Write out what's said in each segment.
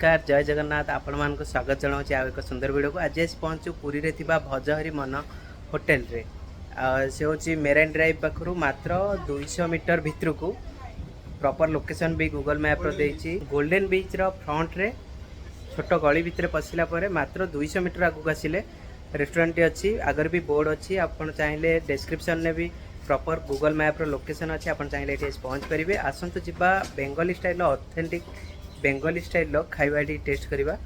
नमस्कार जय जगन्नाथ आपण मान स्वागत जनाऊँ आउ एक सुंदर वीडियो को आज पहुँचू पुरी रे थिबा भजहरी मन होटेल रे से हूँ मेराइन ड्राइव पाखु मात्र 200 मीटर भितर को प्रॉपर लोकेशन भी गूगल मैप रो देछि। गोल्डन बीच रो फ्रंट रे छोट गली भितर पशिला परे मात्र 200 मीटर आगु आसिले रेस्टोरेंट अच्छी आगर भी बोर्ड अच्छी आपन चाहिए डिस्क्रिप्शन ने भी प्रॉपर गूगल मैप रो लोकेशन अच्छी आपन चाहिए ये पहुँच पारे। आसतु जिबा Bengali style authentic Bengali style खाଇବା टेस्ट करवा।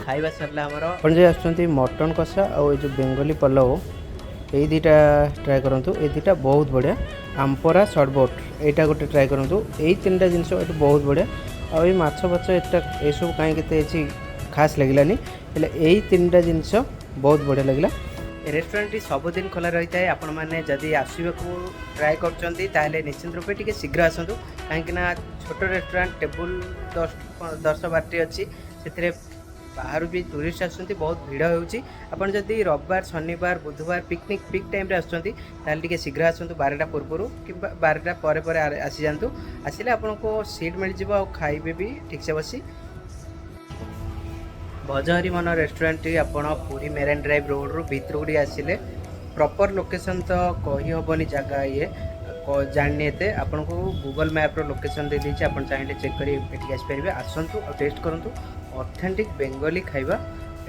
खाଇବା सरला हमर अपन जे आछंती मटन कषा और जो बेंगली पलाव ये दुटा ट्राए करंतु। ये दुटा बहुत बढ़िया आम्परा शॉर्टबोट एटा गोटे ट्राए करंतु। यही तीनटा जिनस ये बहुत बढ़िया और ये माछ फाछ एटा ए सब कहीं केते खास लगिलानी हेले यही तीनटा जिनस बहुत बढ़िया लगिला। रेस्टोरेंट सबुदिन खोला रही है। आपण मैंने जदि आसवाक ट्राए कर निश्चित रूपे टी शीघ्र आसतु कहीं छोट रेस्टोरेंट टेबुल 10-12 अच्छी से बाहर भी टूरिस्ट आसुँच बहुत भिड़ होती जदि रविवार शनिवार बुधवार पिकनिक पिक टाइम आसते शीघ्र आसतु 12टा पूर्व कि 12टा पर आसी जातु। आसिले आपन को सीट मिल जाव और खाइबे भी ठीक से बसी। भजहरी मन रेस्टोरेंट आपड़ पुरी मेराइन ड्राइव रोड रू भितर आसिले प्रॉपर लोकेशन तो कही हेनी जगह ये जानी एते आपन को गूगल मैप रो लोकेशन दे दीजिए। आप चाहिए चेक करी आसपारे आसतु और टेस्ट करूँ ऑथेंटिक बेंगली खाइबा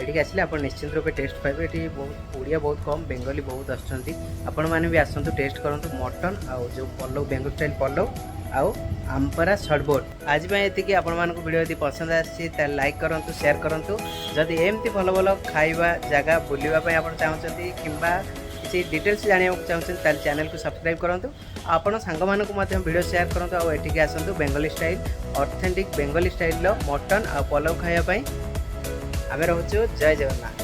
एठी आसिले आप निश्चित रूपे टेस्ट पाइबे। एठी बहुत ओडिया बहुत कम बेंगली बहुत आसुँच आपण मैंने भी आसतु टेस्ट करूँ मटन आउ जो पलव बेंगल स्टाइल पलव आउ आम्परा शॉर्टबोट। आज ये आपण वीडियो यदि पसंद आसी लाइक करूँ, शेयर करूँ। जदि एमती भल भल खाଇବା जगह बुलवाई आप चाहते कि किसी डिटेल्स जाना चाहते चैनल को सब्सक्राइब करूँ। आपण सांग मानक वीडियो शेयर करूँ। आठिक आसतु Bengali style authentic Bengali style mutton आ पलव खायापाई आम रोचु। जय जगन्नाथ।